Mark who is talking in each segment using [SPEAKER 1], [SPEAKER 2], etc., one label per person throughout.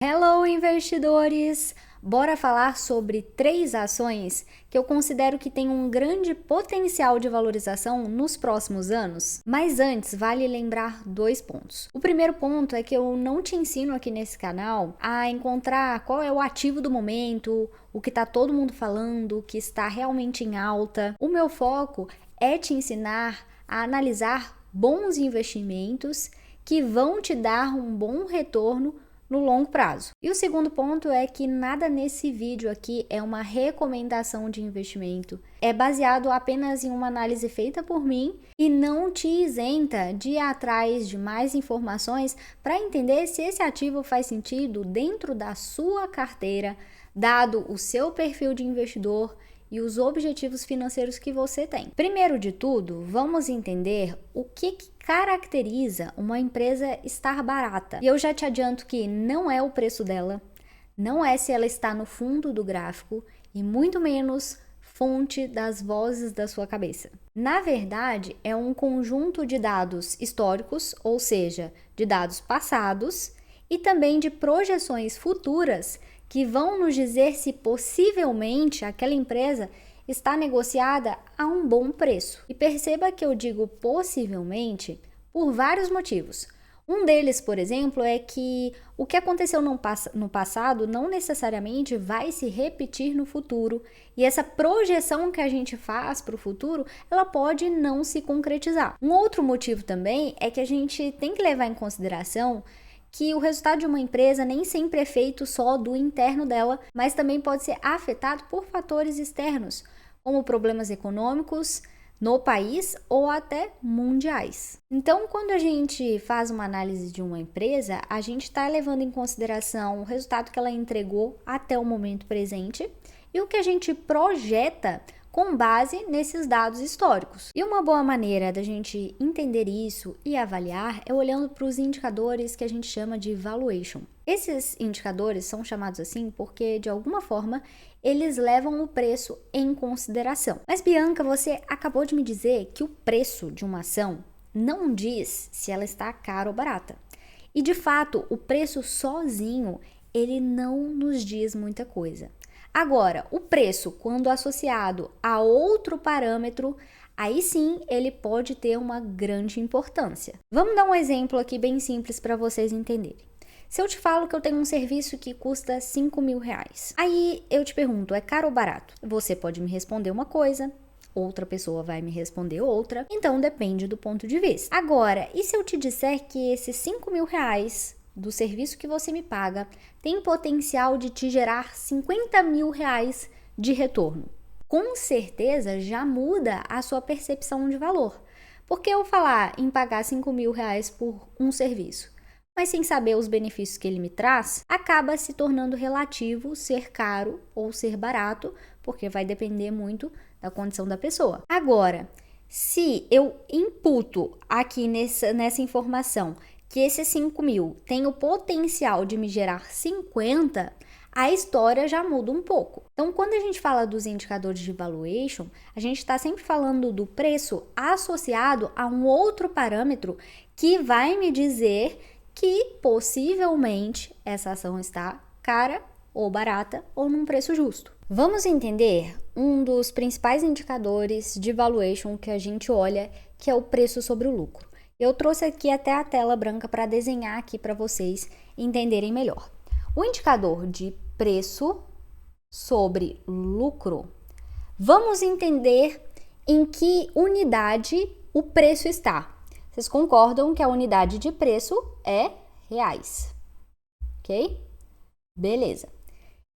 [SPEAKER 1] Hello, investidores! Bora falar sobre 3 ações que eu considero que têm um grande potencial de valorização nos próximos anos? Mas antes, vale lembrar 2 pontos. O primeiro ponto é que eu não te ensino aqui nesse canal a encontrar qual é o ativo do momento, o que está todo mundo falando, o que está realmente em alta. O meu foco é te ensinar a analisar bons investimentos que vão te dar um bom retorno no longo prazo. E o segundo ponto é que nada nesse vídeo aqui é uma recomendação de investimento. É baseado apenas em uma análise feita por mim e não te isenta de ir atrás de mais informações para entender se esse ativo faz sentido dentro da sua carteira, dado o seu perfil de investidor e os objetivos financeiros que você tem. Primeiro de tudo, vamos entender o que caracteriza uma empresa estar barata. E eu já te adianto que não é o preço dela, não é se ela está no fundo do gráfico e muito menos fonte das vozes da sua cabeça. Na verdade, é um conjunto de dados históricos, ou seja, de dados passados, e também de projeções futuras que vão nos dizer se possivelmente aquela empresa está negociada a um bom preço. E perceba que eu digo possivelmente por vários motivos. Um deles, por exemplo, é que o que aconteceu no passado não necessariamente vai se repetir no futuro, e essa projeção que a gente faz para o futuro, ela pode não se concretizar. Um outro motivo também é que a gente tem que levar em consideração que o resultado de uma empresa nem sempre é feito só do interno dela, mas também pode ser afetado por fatores externos, como problemas econômicos no país ou até mundiais. Então, quando a gente faz uma análise de uma empresa, a gente está levando em consideração o resultado que ela entregou até o momento presente e o que a gente projeta com base nesses dados históricos. E uma boa maneira da gente entender isso e avaliar é olhando para os indicadores que a gente chama de valuation. Esses indicadores são chamados assim porque, de alguma forma, eles levam o preço em consideração. Mas, Bianca, você acabou de me dizer que o preço de uma ação não diz se ela está cara ou barata. E, de fato, o preço sozinho, ele não nos diz muita coisa. Agora, o preço, quando associado a outro parâmetro, aí sim ele pode ter uma grande importância. Vamos dar um exemplo aqui bem simples para vocês entenderem. Se eu te falo que eu tenho um serviço que custa R$5.000, aí eu te pergunto, é caro ou barato? Você pode me responder uma coisa, outra pessoa vai me responder outra, então depende do ponto de vista. Agora, e se eu te disser que esses R$5.000 do serviço que você me paga tem potencial de te gerar R$50.000 de retorno? Com certeza já muda a sua percepção de valor. Porque eu falar em pagar R$5.000 por um serviço, mas sem saber os benefícios que ele me traz, acaba se tornando relativo ser caro ou ser barato, porque vai depender muito da condição da pessoa. Agora, se eu imputo aqui nessa informação que esse 5.000 tem o potencial de me gerar 50, a história já muda um pouco. Então, quando a gente fala dos indicadores de valuation, a gente está sempre falando do preço associado a um outro parâmetro que vai me dizer que possivelmente essa ação está cara ou barata ou num preço justo. Vamos entender um dos principais indicadores de valuation que a gente olha, que é o preço sobre o lucro. Eu trouxe aqui até a tela branca para desenhar aqui para vocês entenderem melhor. O indicador de preço sobre lucro, vamos entender em que unidade o preço está. Vocês concordam que a unidade de preço é reais, ok? Beleza.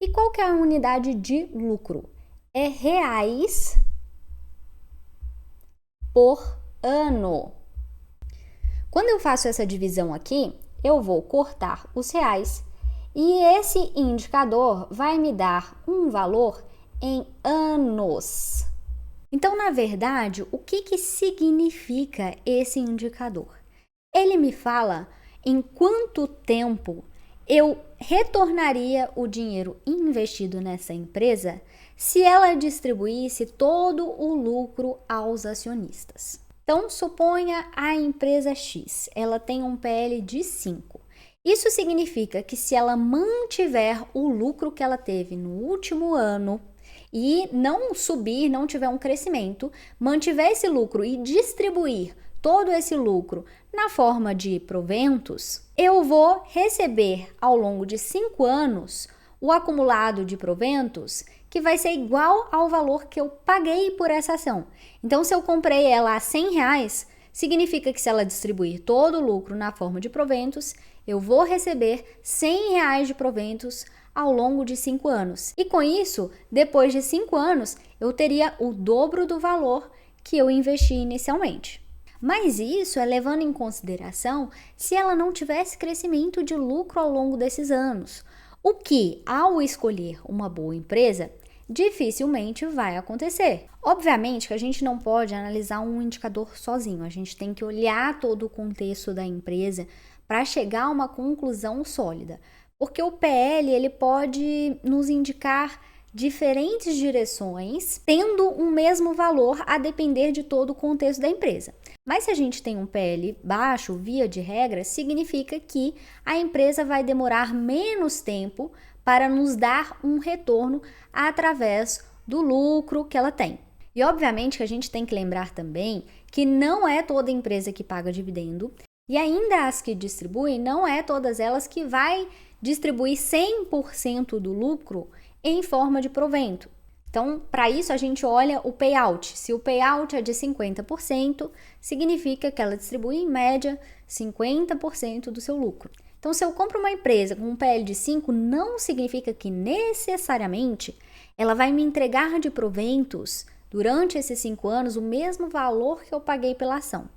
[SPEAKER 1] E qual que é a unidade de lucro? É reais por ano. Quando eu faço essa divisão aqui, eu vou cortar os reais e esse indicador vai me dar um valor em anos. Então, na verdade, o que significa esse indicador? Ele me fala em quanto tempo eu retornaria o dinheiro investido nessa empresa se ela distribuísse todo o lucro aos acionistas. Então, suponha a empresa X, ela tem um PL de 5 Isso significa que se ela mantiver o lucro que ela teve no último ano e não subir, não tiver um crescimento, mantiver esse lucro e distribuir todo esse lucro na forma de proventos, eu vou receber ao longo de 5 anos o acumulado de proventos que vai ser igual ao valor que eu paguei por essa ação. Então, se eu comprei ela a R$100, significa que se ela distribuir todo o lucro na forma de proventos, eu vou receber R$100 de proventos ao longo de 5 anos. E com isso, depois de 5 anos, eu teria o dobro do valor que eu investi inicialmente. Mas isso é levando em consideração se ela não tivesse crescimento de lucro ao longo desses anos. O que, ao escolher uma boa empresa, dificilmente vai acontecer. Obviamente que a gente não pode analisar um indicador sozinho, a gente tem que olhar todo o contexto da empresa para chegar a uma conclusão sólida, porque o PL ele pode nos indicar diferentes direções, tendo um mesmo valor a depender de todo o contexto da empresa. Mas se a gente tem um PL baixo, via de regra, significa que a empresa vai demorar menos tempo para nos dar um retorno através do lucro que ela tem. E obviamente que a gente tem que lembrar também que não é toda empresa que paga dividendo e ainda as que distribuem, não é todas elas que vai distribuir 100% do lucro em forma de provento. Então, para isso a gente olha o payout. Se o payout é de 50%, significa que ela distribui em média 50% do seu lucro. Então, se eu compro uma empresa com um PL de 5, não significa que necessariamente ela vai me entregar de proventos durante esses 5 anos o mesmo valor que eu paguei pela ação.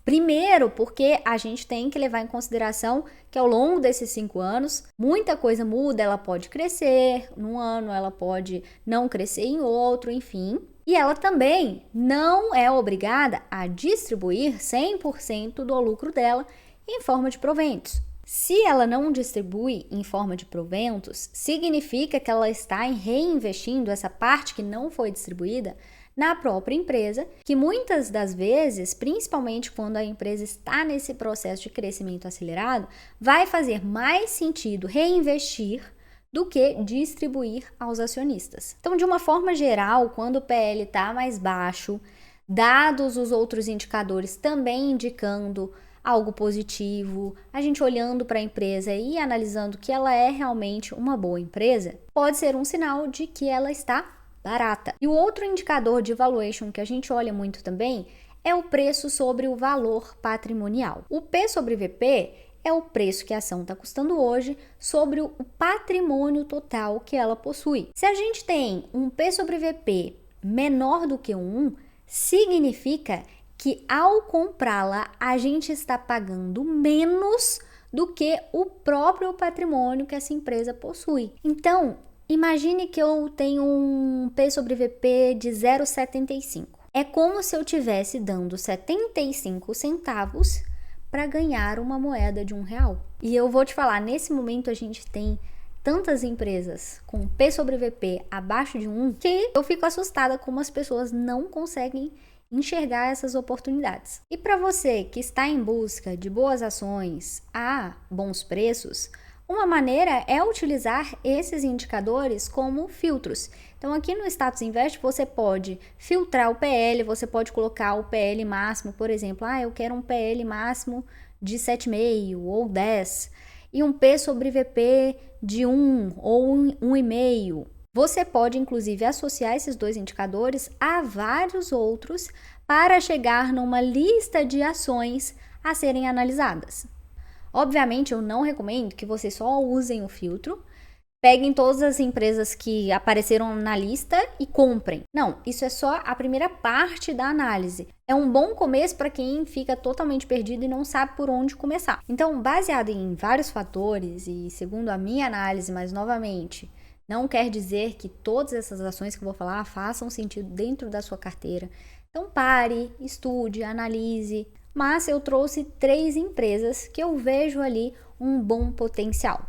[SPEAKER 1] Primeiro, porque a gente tem que levar em consideração que ao longo desses 5 anos, muita coisa muda, ela pode crescer num ano, ela pode não crescer em outro, enfim. E ela também não é obrigada a distribuir 100% do lucro dela em forma de proventos. Se ela não distribui em forma de proventos, significa que ela está reinvestindo essa parte que não foi distribuída na própria empresa, que muitas das vezes, principalmente quando a empresa está nesse processo de crescimento acelerado, vai fazer mais sentido reinvestir do que distribuir aos acionistas. Então, de uma forma geral, quando o PL está mais baixo, dados os outros indicadores também indicando algo positivo, a gente olhando para a empresa e analisando que ela é realmente uma boa empresa, pode ser um sinal de que ela está barata. E o outro indicador de valuation que a gente olha muito também é o preço sobre o valor patrimonial. O P sobre VP é o preço que a ação está custando hoje sobre o patrimônio total que ela possui. Se a gente tem um P sobre VP menor do que 1, significa que ao comprá-la a gente está pagando menos do que o próprio patrimônio que essa empresa possui. Então, imagine que eu tenho um P sobre VP de 0,75. É como se eu estivesse dando 75 centavos para ganhar uma moeda de R$1. E eu vou te falar, nesse momento a gente tem tantas empresas com P sobre VP abaixo de 1 que eu fico assustada como as pessoas não conseguem enxergar essas oportunidades. E para você que está em busca de boas ações a bons preços, uma maneira é utilizar esses indicadores como filtros. Então, aqui no Status Invest, você pode filtrar o PL, você pode colocar o PL máximo, por exemplo, eu quero um PL máximo de 7,5 ou 10 e um P sobre VP de 1 ou 1,5. Você pode, inclusive, associar esses dois indicadores a vários outros para chegar numa lista de ações a serem analisadas. Obviamente, eu não recomendo que vocês só usem o filtro, peguem todas as empresas que apareceram na lista e comprem. Não, isso é só a primeira parte da análise. É um bom começo para quem fica totalmente perdido e não sabe por onde começar. Então, baseado em vários fatores e segundo a minha análise, mas novamente, não quer dizer que todas essas ações que eu vou falar façam sentido dentro da sua carteira. Então pare, estude, analise. Mas eu trouxe 3 empresas que eu vejo ali um bom potencial.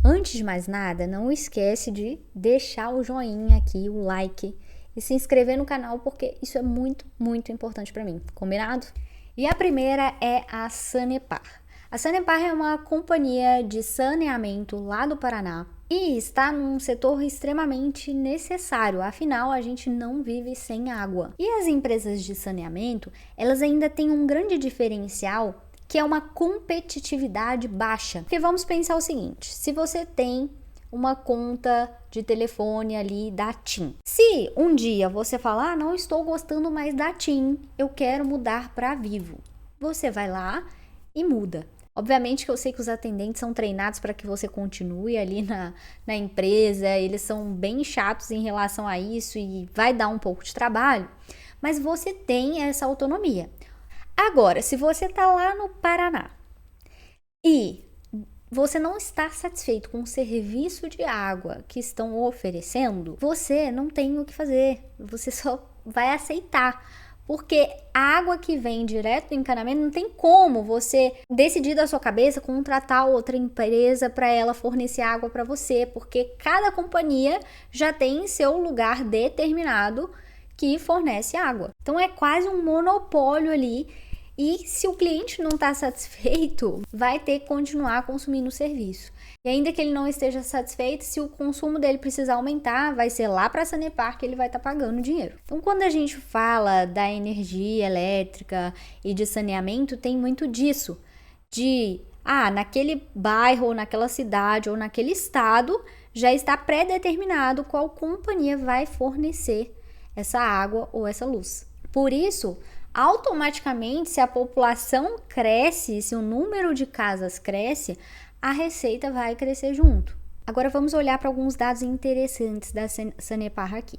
[SPEAKER 1] Antes de mais nada, não esquece de deixar o joinha aqui, o like e se inscrever no canal porque isso é muito, muito importante para mim. Combinado? E a primeira é a Sanepar. A Sanepar é uma companhia de saneamento lá do Paraná e está num setor extremamente necessário, afinal a gente não vive sem água. E as empresas de saneamento, elas ainda têm um grande diferencial, que é uma competitividade baixa. Porque vamos pensar o seguinte, se você tem uma conta de telefone ali da TIM. Se um dia você falar, não estou gostando mais da TIM, eu quero mudar para Vivo. Você vai lá e muda. Obviamente que eu sei que os atendentes são treinados para que você continue ali na empresa, eles são bem chatos em relação a isso e vai dar um pouco de trabalho, mas você tem essa autonomia. Agora, se você está lá no Paraná e você não está satisfeito com o serviço de água que estão oferecendo, você não tem o que fazer, você só vai aceitar. Porque a água que vem direto do encanamento, não tem como você decidir da sua cabeça contratar outra empresa para ela fornecer água para você, porque cada companhia já tem seu lugar determinado que fornece água. Então é quase um monopólio ali. E se o cliente não está satisfeito, vai ter que continuar consumindo o serviço. E ainda que ele não esteja satisfeito, se o consumo dele precisar aumentar, vai ser lá para a Sanepar que ele vai estar pagando dinheiro. Então, quando a gente fala da energia elétrica e de saneamento, tem muito disso. Naquele bairro, ou naquela cidade, ou naquele estado, já está pré-determinado qual companhia vai fornecer essa água ou essa luz. Por isso, automaticamente, se a população cresce, se o número de casas cresce, a receita vai crescer junto. Agora vamos olhar para alguns dados interessantes da Sanepar aqui.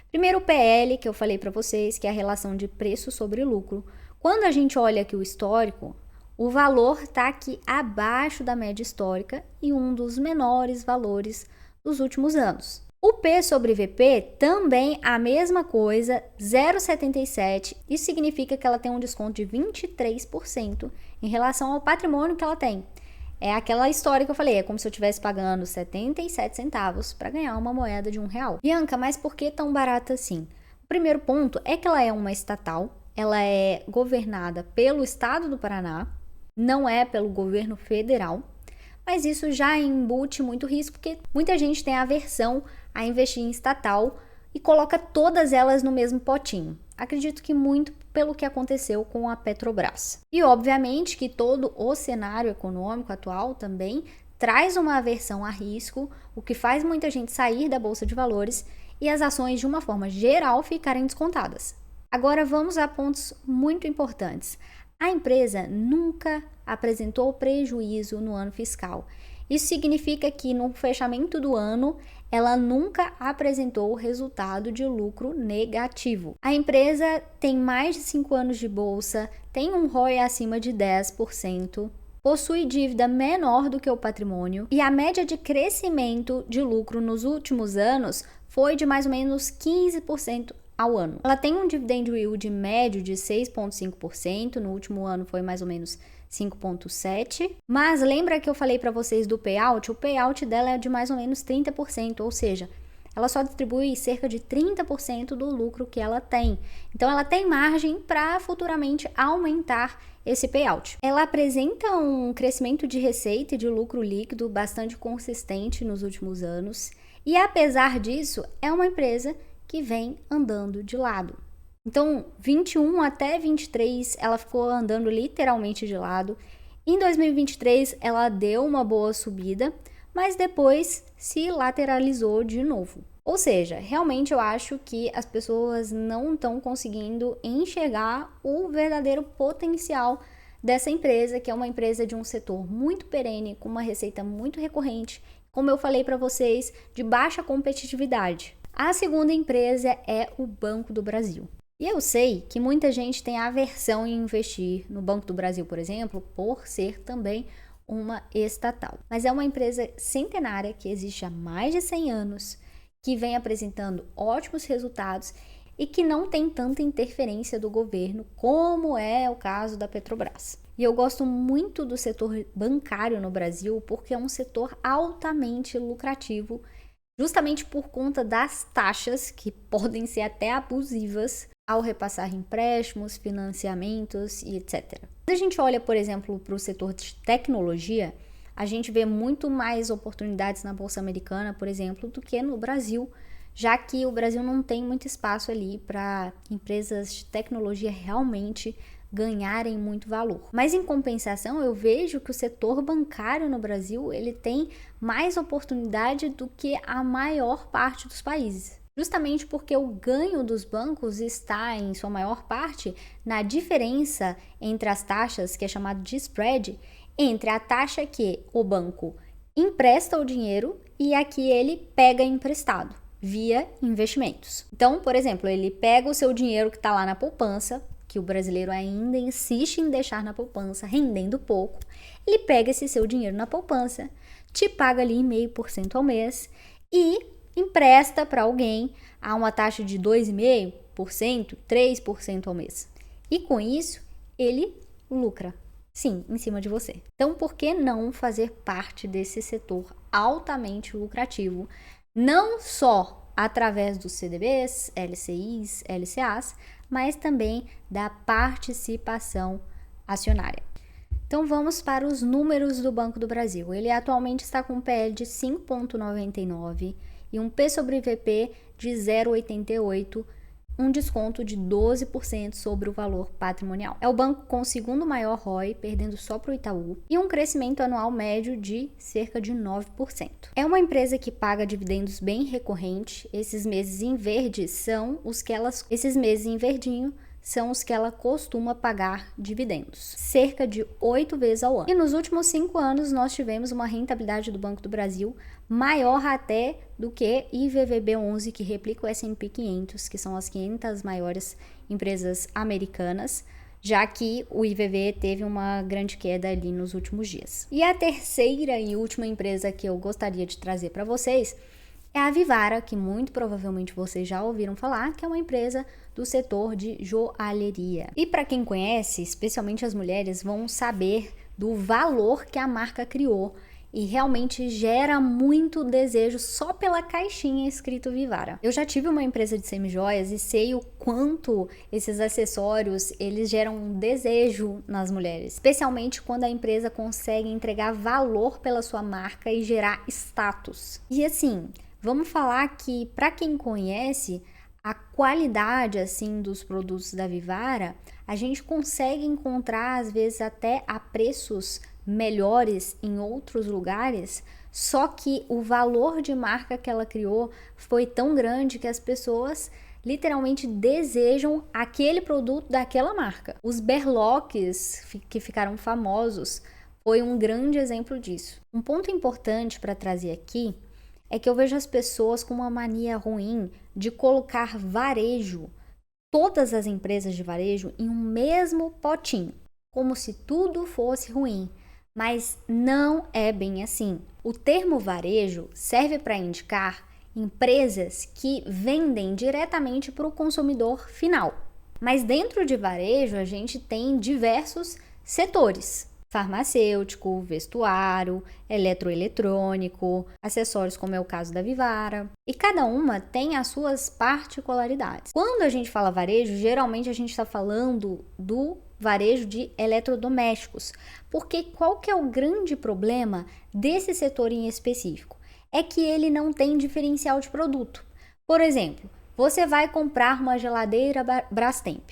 [SPEAKER 1] Primeiro o PL, que eu falei para vocês, que é a relação de preço sobre lucro. Quando a gente olha aqui o histórico, o valor está aqui abaixo da média histórica e um dos menores valores dos últimos anos. O P sobre VP também a mesma coisa, 0,77. Isso significa que ela tem um desconto de 23% em relação ao patrimônio que ela tem. É aquela história que eu falei, é como se eu estivesse pagando 77 centavos para ganhar uma moeda de R$1. Bianca, mas por que tão barata assim? O primeiro ponto é que ela é uma estatal, ela é governada pelo estado do Paraná, não é pelo governo federal, mas isso já embute muito risco, porque muita gente tem aversão a investir em estatal e coloca todas elas no mesmo potinho. Acredito que muito pelo que aconteceu com a Petrobras. E obviamente que todo o cenário econômico atual também traz uma aversão a risco, o que faz muita gente sair da bolsa de valores e as ações de uma forma geral ficarem descontadas. Agora vamos a pontos muito importantes. A empresa nunca apresentou prejuízo no ano fiscal. Isso significa que no fechamento do ano, ela nunca apresentou resultado de lucro negativo. A empresa tem mais de 5 anos de bolsa, tem um ROI acima de 10%, possui dívida menor do que o patrimônio e a média de crescimento de lucro nos últimos anos foi de mais ou menos 15% ao ano. Ela tem um dividend yield médio de 6,5%, no último ano foi mais ou menos 5,7%, mas lembra que eu falei para vocês do payout? O payout dela é de mais ou menos 30%, ou seja, ela só distribui cerca de 30% do lucro que ela tem. Então ela tem margem para futuramente aumentar esse payout. Ela apresenta um crescimento de receita e de lucro líquido bastante consistente nos últimos anos, e apesar disso, é uma empresa que vem andando de lado. Então, 21 até 23, ela ficou andando literalmente de lado. Em 2023, ela deu uma boa subida, mas depois se lateralizou de novo. Ou seja, realmente eu acho que as pessoas não estão conseguindo enxergar o verdadeiro potencial dessa empresa, que é uma empresa de um setor muito perene, com uma receita muito recorrente, como eu falei para vocês, de baixa competitividade. A segunda empresa é o Banco do Brasil. E eu sei que muita gente tem aversão em investir no Banco do Brasil, por exemplo, por ser também uma estatal. Mas é uma empresa centenária que existe há mais de 100 anos, que vem apresentando ótimos resultados e que não tem tanta interferência do governo como é o caso da Petrobras. E eu gosto muito do setor bancário no Brasil porque é um setor altamente lucrativo, justamente por conta das taxas que podem ser até abusivas ao repassar empréstimos, financiamentos e etc. Quando a gente olha, por exemplo, para o setor de tecnologia, a gente vê muito mais oportunidades na Bolsa Americana, por exemplo, do que no Brasil, já que o Brasil não tem muito espaço ali para empresas de tecnologia realmente ganharem muito valor. Mas em compensação, eu vejo que o setor bancário no Brasil, ele tem mais oportunidade do que a maior parte dos países. Justamente porque o ganho dos bancos está, em sua maior parte, na diferença entre as taxas, que é chamado de spread, entre a taxa que o banco empresta o dinheiro e a que ele pega emprestado via investimentos. Então, por exemplo, ele pega o seu dinheiro que está lá na poupança, que o brasileiro ainda insiste em deixar na poupança, rendendo pouco, ele pega esse seu dinheiro na poupança, te paga ali 0,5% ao mês e empresta para alguém a uma taxa de 2,5%, 3% ao mês. E com isso, ele lucra, sim, em cima de você. Então, por que não fazer parte desse setor altamente lucrativo, não só através dos CDBs, LCIs, LCAs, mas também da participação acionária? Então vamos para os números do Banco do Brasil. Ele atualmente está com um PL de 5,99 e um P sobre VP de 0,88, um desconto de 12% sobre o valor patrimonial. É o banco com o segundo maior ROI, perdendo só para o Itaú, e um crescimento anual médio de cerca de 9%. É uma empresa que paga dividendos bem recorrente. Esses meses em verde são os que esses meses em verdinho são os que ela costuma pagar dividendos, cerca de 8 vezes ao ano. E nos últimos 5 anos nós tivemos uma rentabilidade do Banco do Brasil maior até do que IVVB11, que replica o S&P 500, que são as 500 maiores empresas americanas, já que o IVV teve uma grande queda ali nos últimos dias. E a terceira e última empresa que eu gostaria de trazer para vocês é a Vivara, que muito provavelmente vocês já ouviram falar, que é uma empresa do setor de joalheria. E para quem conhece, especialmente as mulheres, vão saber do valor que a marca criou e realmente gera muito desejo só pela caixinha escrito Vivara. Eu já tive uma empresa de semijoias e sei o quanto esses acessórios, eles geram um desejo nas mulheres, especialmente quando a empresa consegue entregar valor pela sua marca e gerar status. E assim, vamos falar que, para quem conhece a qualidade assim dos produtos da Vivara, a gente consegue encontrar às vezes até a preços melhores em outros lugares, só que o valor de marca que ela criou foi tão grande que as pessoas literalmente desejam aquele produto daquela marca. Os berloques que ficaram famosos foi um grande exemplo disso. Um ponto importante para trazer aqui é que eu vejo as pessoas com uma mania ruim de colocar varejo, todas as empresas de varejo, em um mesmo potinho, como se tudo fosse ruim, mas não é bem assim. O termo varejo serve para indicar empresas que vendem diretamente para o consumidor final. Mas dentro de varejo a gente tem diversos setores: farmacêutico, vestuário, eletroeletrônico, acessórios, como é o caso da Vivara, e cada uma tem as suas particularidades. Quando a gente fala varejo, geralmente a gente está falando do varejo de eletrodomésticos, porque qual que é o grande problema desse setor em específico? É que ele não tem diferencial de produto. Por exemplo, você vai comprar uma geladeira Brastemp.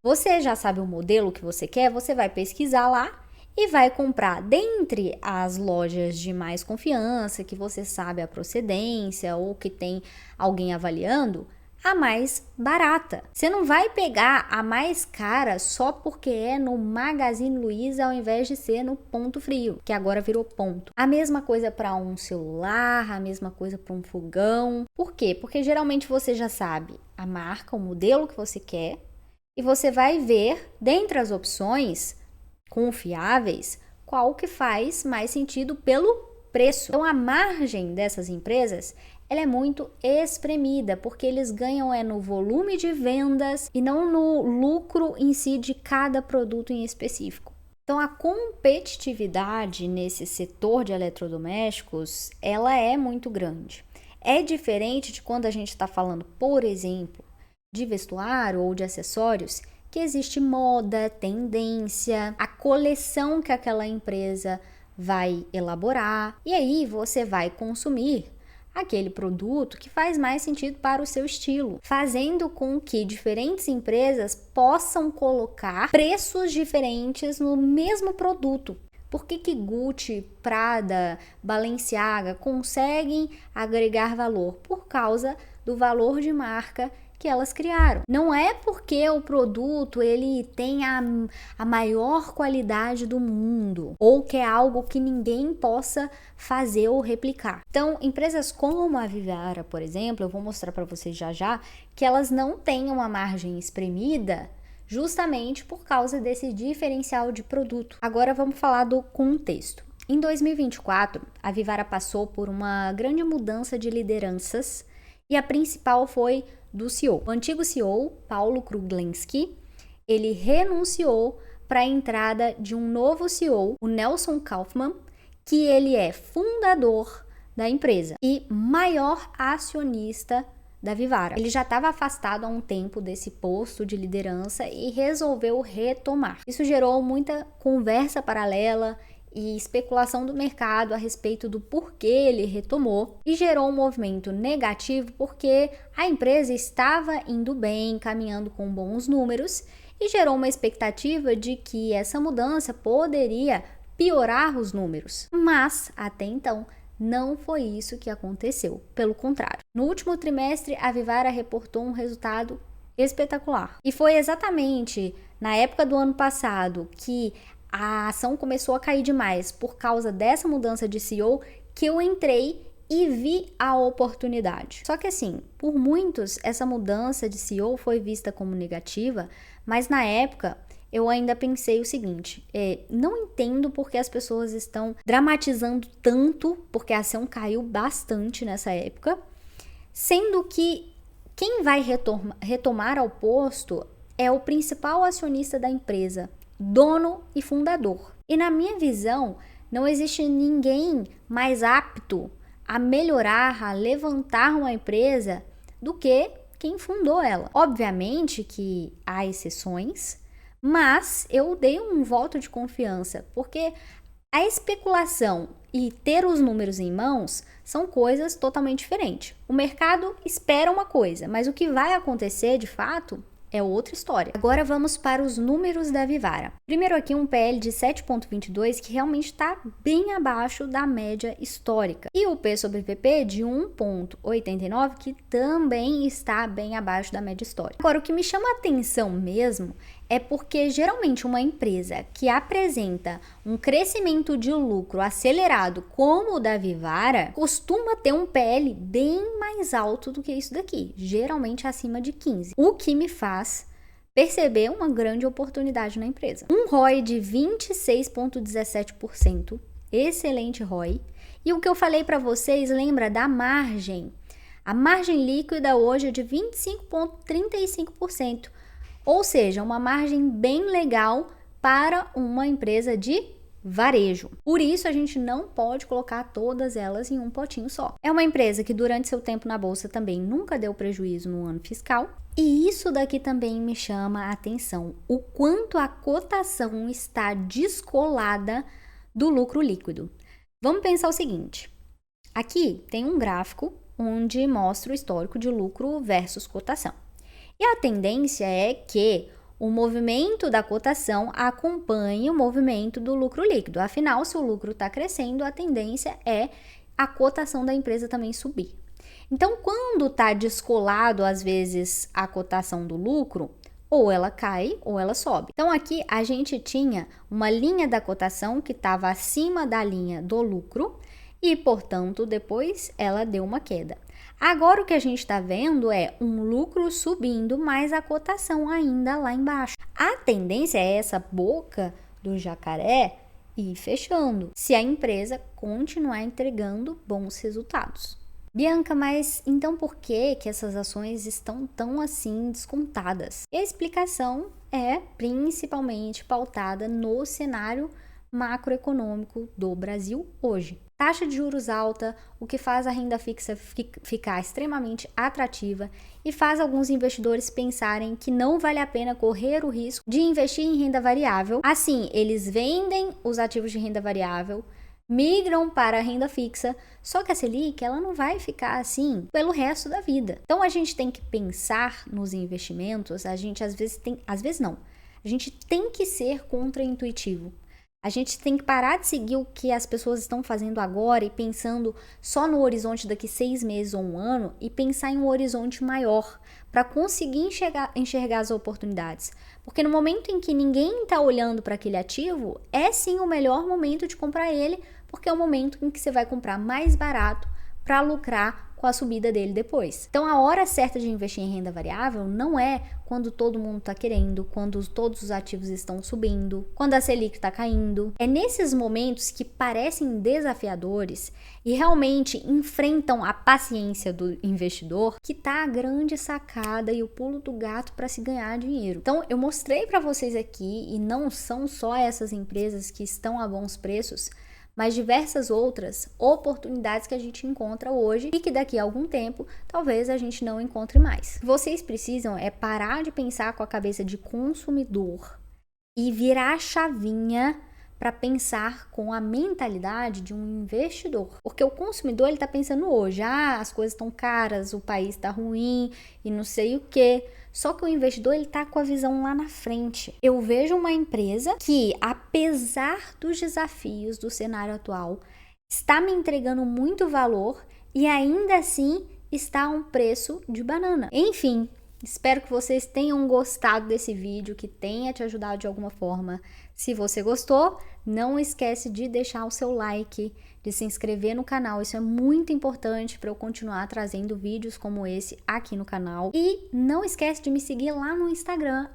[SPEAKER 1] Você já sabe o modelo que você quer, você vai pesquisar lá e vai comprar dentre as lojas de mais confiança, que você sabe a procedência ou que tem alguém avaliando, a mais barata. Você não vai pegar a mais cara só porque é no Magazine Luiza ao invés de ser no Ponto Frio, que agora virou Ponto. A mesma coisa para um celular, a mesma coisa para um fogão. Por quê? Porque geralmente você já sabe a marca, o modelo que você quer, e você vai ver, dentre as opções confiáveis, qual que faz mais sentido pelo preço. Então a margem dessas empresas, ela é muito espremida, porque eles ganham no volume de vendas e não no lucro em si de cada produto em específico. Então a competitividade nesse setor de eletrodomésticos, ela é muito grande. É diferente de quando a gente está falando, por exemplo, de vestuário ou de acessórios, que existe moda, tendência, a coleção que aquela empresa vai elaborar, e aí você vai consumir aquele produto que faz mais sentido para o seu estilo, fazendo com que diferentes empresas possam colocar preços diferentes no mesmo produto. Por que Gucci, Prada, Balenciaga conseguem agregar valor? Por causa do valor de marca que elas criaram. Não é porque o produto ele tem a maior qualidade do mundo ou que é algo que ninguém possa fazer ou replicar. Então, empresas como a Vivara, por exemplo, eu vou mostrar para vocês já, que elas não têm uma margem espremida justamente por causa desse diferencial de produto. Agora vamos falar do contexto. Em 2024, a Vivara passou por uma grande mudança de lideranças e a principal foi do CEO. O antigo CEO, Paulo Kruglenski, ele renunciou para a entrada de um novo CEO, o Nelson Kaufman, que ele é fundador da empresa e maior acionista da Vivara. Ele já estava afastado há um tempo desse posto de liderança e resolveu retomar. Isso gerou muita conversa paralela e especulação do mercado a respeito do porquê ele retomou e gerou um movimento negativo porque a empresa estava indo bem, caminhando com bons números e gerou uma expectativa de que essa mudança poderia piorar os números. Mas, até então, não foi isso que aconteceu, pelo contrário. No último trimestre, a Vivara reportou um resultado espetacular. E foi exatamente na época do ano passado que a ação começou a cair demais por causa dessa mudança de CEO que eu entrei e vi a oportunidade. Só que assim, por muitos, essa mudança de CEO foi vista como negativa, mas na época eu ainda pensei o seguinte, não entendo porque as pessoas estão dramatizando tanto, porque a ação caiu bastante nessa época, sendo que quem vai retomar ao posto é o principal acionista da empresa, dono e fundador. E na minha visão, não existe ninguém mais apto a melhorar, a levantar uma empresa do que quem fundou ela. Obviamente que há exceções, mas eu dei um voto de confiança, porque a especulação e ter os números em mãos são coisas totalmente diferentes. O mercado espera uma coisa, mas o que vai acontecer de fato é outra história. Agora vamos para os números da Vivara. Primeiro aqui um PL de 7,22 que realmente está bem abaixo da média histórica. E o P sobre PP de 1,89 que também está bem abaixo da média histórica. Agora o que me chama a atenção mesmo é porque geralmente uma empresa que apresenta um crescimento de lucro acelerado como o da Vivara costuma ter um PL bem mais alto do que isso daqui, geralmente acima de 15, o que me faz perceber uma grande oportunidade na empresa. Um ROI de 26,17%, excelente ROI. E o que eu falei para vocês, lembra da margem? A margem líquida hoje é de 25,35%. Ou seja, uma margem bem legal para uma empresa de varejo. Por isso, a gente não pode colocar todas elas em um potinho só. É uma empresa que durante seu tempo na bolsa também nunca deu prejuízo no ano fiscal. E isso daqui também me chama a atenção, o quanto a cotação está descolada do lucro líquido. Vamos pensar o seguinte, aqui tem um gráfico onde mostra o histórico de lucro versus cotação. E a tendência é que o movimento da cotação acompanhe o movimento do lucro líquido. Afinal, se o lucro está crescendo, a tendência é a cotação da empresa também subir. Então, quando está descolado, às vezes, a cotação do lucro, ou ela cai ou ela sobe. Então, aqui a gente tinha uma linha da cotação que estava acima da linha do lucro e, portanto, depois ela deu uma queda. Agora o que a gente está vendo é um lucro subindo, mas a cotação ainda lá embaixo. A tendência é essa boca do jacaré ir fechando, se a empresa continuar entregando bons resultados. Bianca, mas então por que essas ações estão tão assim descontadas? E a explicação é principalmente pautada no cenário macroeconômico do Brasil hoje. Taxa de juros alta, o que faz a renda fixa ficar extremamente atrativa e faz alguns investidores pensarem que não vale a pena correr o risco de investir em renda variável. Assim, eles vendem os ativos de renda variável, migram para a renda fixa, só que a Selic ela não vai ficar assim pelo resto da vida. Então a gente tem que pensar nos investimentos, a gente às vezes não, a gente tem que ser contraintuitivo. A gente tem que parar de seguir o que as pessoas estão fazendo agora e pensando só no horizonte daqui 6 meses ou um ano e pensar em um horizonte maior para conseguir enxergar as oportunidades. Porque no momento em que ninguém está olhando para aquele ativo, é sim o melhor momento de comprar ele, porque é o momento em que você vai comprar mais barato para lucrar com a subida dele depois. Então a hora certa de investir em renda variável não é quando todo mundo está querendo, quando todos os ativos estão subindo, quando a Selic está caindo. É nesses momentos que parecem desafiadores e realmente enfrentam a paciência do investidor que tá a grande sacada e o pulo do gato para se ganhar dinheiro. Então eu mostrei para vocês aqui, e não são só essas empresas que estão a bons preços, mas diversas outras oportunidades que a gente encontra hoje e que daqui a algum tempo talvez a gente não encontre mais. O que vocês precisam é parar de pensar com a cabeça de consumidor e virar a chavinha para pensar com a mentalidade de um investidor. Porque o consumidor ele está pensando hoje, as coisas estão caras, o país está ruim e não sei o que. Só que o investidor ele está com a visão lá na frente. Eu vejo uma empresa que, apesar dos desafios do cenário atual, está me entregando muito valor e ainda assim está a um preço de banana. Enfim, espero que vocês tenham gostado desse vídeo, que tenha te ajudado de alguma forma. Se você gostou, não esquece de deixar o seu like, de se inscrever no canal. Isso é muito importante para eu continuar trazendo vídeos como esse aqui no canal. E não esquece de me seguir lá no Instagram,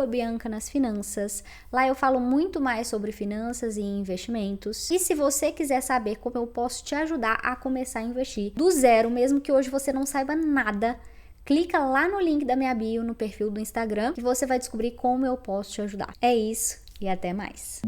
[SPEAKER 1] @BiancaNasFinanças. Lá eu falo muito mais sobre finanças e investimentos. E se você quiser saber como eu posso te ajudar a começar a investir do zero, mesmo que hoje você não saiba nada, clica lá no link da minha bio no perfil do Instagram e você vai descobrir como eu posso te ajudar. É isso e até mais.